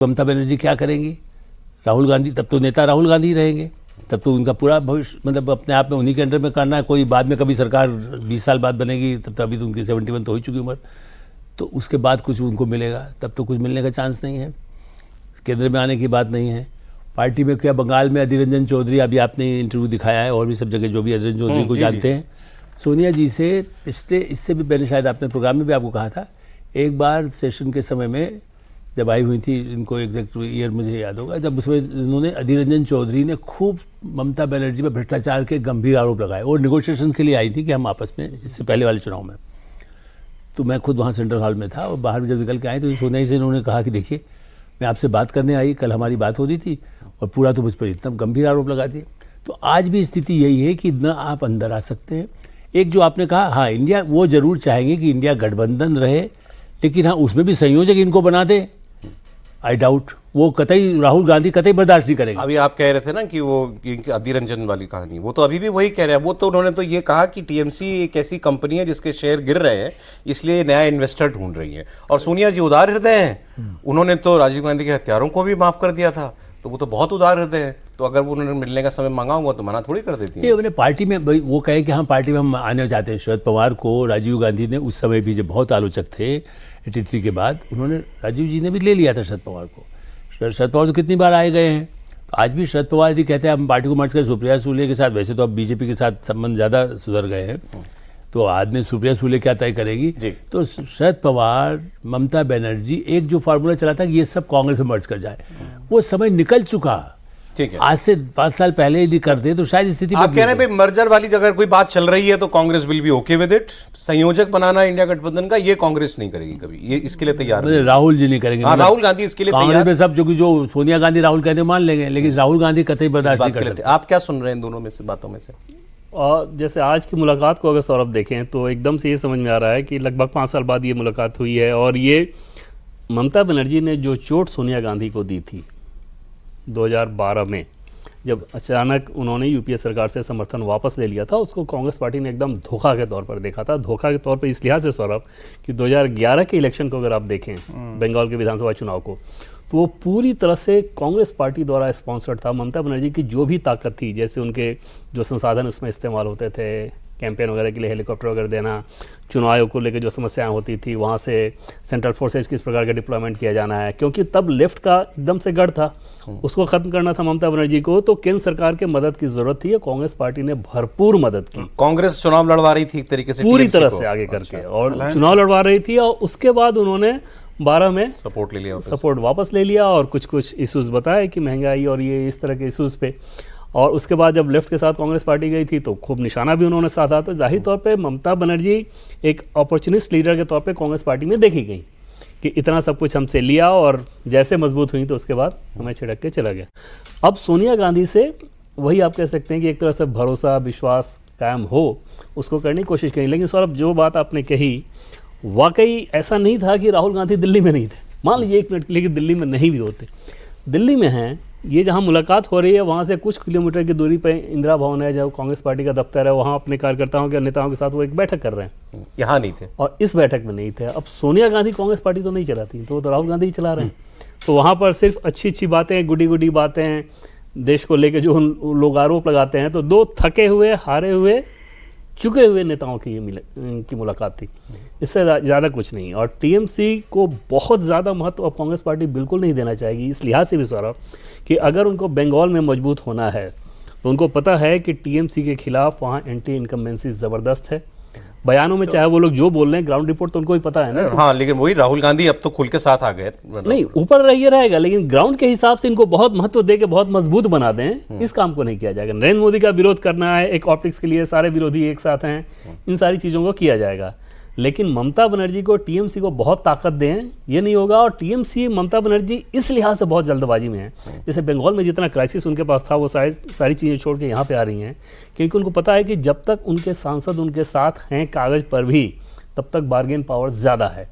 ममता बनर्जी क्या करेंगी? राहुल गांधी, तब तो नेता राहुल गांधी रहेंगे, तब तो उनका पूरा भविष्य मतलब अपने आप में उन्हीं के अंडर में करना है। कोई बाद में कभी सरकार 20 साल बाद बनेगी, तब तो अभी तो उनकी 71 तो हो चुकी उम्र, तो उसके बाद कुछ उनको मिलेगा, तब तो कुछ मिलने का चांस नहीं है। केंद्र में आने की बात नहीं है। पार्टी में क्या, बंगाल में अधीर रंजन चौधरी, अभी आपने इंटरव्यू दिखाया है और भी सब जगह, जो भी अधीर रंजन चौधरी को जानते हैं, सोनिया जी से पिछले, इससे भी पहले शायद आपने प्रोग्राम में भी आपको कहा था, एक बार सेशन के समय में जब आई हुई थी, इनको एग्जैक्ट ईयर मुझे याद होगा, जब उसमें इन्होंने अधीर रंजन चौधरी ने खूब ममता बनर्जी पर भ्रष्टाचार के गंभीर आरोप लगाए और निगोशिएशन के लिए आई थी कि हम आपस में, इससे पहले वाले चुनाव में, तो मैं खुद वहाँ सेंट्रल हॉल में था और बाहर जब निकल के आए तो सोनिया से इन्होंने कहा कि देखिए मैं आपसे बात करने आई, कल हमारी बात हो रही थी और पूरा तो मुझ पर इतना गंभीर आरोप लगा दिए। तो आज भी स्थिति यही है कि न आप अंदर आ सकते हैं। एक जो आपने कहा, हाँ इंडिया, वो जरूर चाहेंगे कि इंडिया गठबंधन रहे, लेकिन हाँ उसमें भी संयोजक इनको बना दे, आई डाउट, वो कतई राहुल गांधी कतई बर्दाश्त नहीं करेंगे। अभी आप कह रहे थे ना कि वो अधीर रंजन वाली कहानी, वो तो अभी भी वही कह रहे हैं। वो तो उन्होंने तो ये कहा कि टीएमसी एक ऐसी कंपनी है जिसके शेयर गिर रहे हैं, इसलिए नया इन्वेस्टर ढूंढ रही है। और सोनिया जी उदार हृदय हैं, उन्होंने तो राजीव गांधी के हत्यारों को भी माफ कर दिया था, तो वो तो बहुत उदार हृदय है। तो अगर वो उन्होंने मिलने का समय मांगा होगा तो मना थोड़ी कर देती है। अपने पार्टी में वो कहे कि हाँ पार्टी में हम आने चाहते हैं। शरद पवार को राजीव गांधी ने उस समय भी, जब बहुत आलोचक थे 83 के बाद, उन्होंने, राजीव जी ने भी ले लिया था शरद पवार को। शरद पवार तो कितनी बार आए गए हैं। तो आज भी शरद पवार यदि कहते हैं हम पार्टी को मर्ज कर सुप्रिया सूले के साथ, वैसे तो अब बीजेपी के साथ संबंध ज़्यादा सुधर गए हैं, तो आज में सुप्रिया सूले क्या तय करेगी। तो शरद पवार, ममता बनर्जी, एक जो फार्मूला चला था कि ये सब कांग्रेस में मर्ज कर जाए, वो समय निकल चुका। ठीक है, आज से 5 साल पहले यदि कर दे तो शायद स्थिति आप कह रहे हैं मर्जर वाली अगर कोई बात चल रही है तो Congress will be okay with it. संयोजक बनाना इंडिया गठबंधन का, ये कांग्रेस नहीं करेगी कभी, ये इसके लिए तैयार नहीं। राहुल जी नहीं करेंगे। राहुल गांधी इसके लिए कांग्रेस में सब जो सोनिया गांधी राहुल कहते मान लेंगे, लेकिन राहुल गांधी कतई बर्दाश्त नहीं कर सकते। आप क्या सुन रहे हैं दोनों में से, बातों में से? और जैसे आज की मुलाकात को अगर सौरभ देखें तो एकदम से ये समझ में आ रहा है कि लगभग 5 साल बाद ये मुलाकात हुई है। और ये ममता बनर्जी ने जो चोट सोनिया गांधी को दी थी 2012 में, जब अचानक उन्होंने यूपीए सरकार से समर्थन वापस ले लिया था, उसको कांग्रेस पार्टी ने एकदम धोखा के तौर पर देखा था। धोखा के तौर पर इस लिहाज से सौरभ कि 2011 के इलेक्शन को अगर आप देखें, बंगाल के विधानसभा चुनाव को, तो वो पूरी तरह से कांग्रेस पार्टी द्वारा स्पॉन्सर्ड था। ममता बनर्जी की जो भी ताकत थी, जैसे उनके जो संसाधन उसमें इस्तेमाल होते थे, कैंपेन वगैरह के लिए हेलीकॉप्टर वगैरह देना, चुनाव आयोग को लेकर जो समस्याएं होती थी, वहाँ से सेंट्रल फोर्सेज किस प्रकार का डिप्लॉयमेंट किया जाना है, क्योंकि तब लेफ्ट का एकदम से गढ़ था, उसको खत्म करना था ममता बनर्जी को। तो केंद्र सरकार के मदद की जरूरत थी, कांग्रेस पार्टी ने भरपूर मदद की। कांग्रेस चुनाव लड़वा रही थी एक तरीके से पूरी तरह से आगे करके, और चुनाव लड़वा रही थी। और उसके बाद उन्होंने 12 में सपोर्ट ले लिया, सपोर्ट वापस ले लिया और कुछ इश्यूज बताए कि महंगाई और ये इस तरह के इश्यूज पे। और उसके बाद जब लेफ्ट के साथ कांग्रेस पार्टी गई थी तो खूब निशाना भी उन्होंने साधा। तो जाहिर तौर पे ममता बनर्जी एक अपॉर्चुनिस्ट लीडर के तौर पे कांग्रेस पार्टी में देखी गई कि इतना सब कुछ हमसे लिया और जैसे मजबूत हुई तो उसके बाद हमें छिड़क के चला गया। अब सोनिया गांधी से वही आप कह सकते हैं कि एक तरह से भरोसा, विश्वास कायम हो, उसको करने की कोशिश करी। लेकिन सौरभ, जो बात आपने कही, वाकई ऐसा नहीं था कि राहुल गांधी दिल्ली में नहीं थे। मान लीजिए 1 मिनट के लिए कि दिल्ली में नहीं भी होते, दिल्ली में हैं, ये जहाँ मुलाकात हो रही है वहाँ से कुछ किलोमीटर की दूरी पर इंदिरा भवन है, जहाँ कांग्रेस पार्टी का दफ्तर है, वहाँ अपने कार्यकर्ताओं के नेताओं के साथ वो एक बैठक कर रहे हैं। यहाँ नहीं थे और इस बैठक में नहीं थे। अब सोनिया गांधी कांग्रेस पार्टी तो नहीं चलाती, तो राहुल गांधी ही चला रहे हैं। तो वहाँ पर सिर्फ अच्छी बातें, गुडी बातें देश को लेकर जो लोग आरोप लगाते हैं, तो 2 थके हुए, हारे हुए, चुके हुए नेताओं की मुलाकात थी, इससे ज़्यादा कुछ नहीं। और टीएमसी को बहुत ज़्यादा महत्व अब कांग्रेस पार्टी बिल्कुल नहीं देना चाहेगी, इस लिहाज से भी सौरभ कि अगर उनको बंगाल में मजबूत होना है तो उनको पता है कि टीएमसी के खिलाफ वहाँ एंटी इनकम्बेंसी ज़बरदस्त है। बयानों में चाहे वो लोग जो बोल रहे हैं, ग्राउंड रिपोर्ट तो उनको ही पता है ना। हाँ, लेकिन वही राहुल गांधी अब तो खुल के साथ आ गए। नहीं, ऊपर रहिए रहेगा, लेकिन ग्राउंड के हिसाब से इनको बहुत महत्व दे के बहुत मजबूत बना दें, इस काम को नहीं किया जाएगा। नरेंद्र मोदी का विरोध करना है, एक ऑप्टिक्स के लिए सारे विरोधी एक साथ हैं, इन सारी चीज़ों को किया जाएगा। लेकिन ममता बनर्जी को, टीएमसी को बहुत ताकत दें, ये नहीं होगा। और टीएमसी, ममता बनर्जी इस लिहाज से बहुत जल्दबाजी में है। जैसे बंगाल में जितना क्राइसिस उनके पास था, वो सारी चीज़ें छोड़ के यहाँ पे आ रही हैं, क्योंकि उनको पता है कि जब तक उनके सांसद उनके साथ हैं कागज़ पर भी, तब तक बार्गेन पावर ज़्यादा है।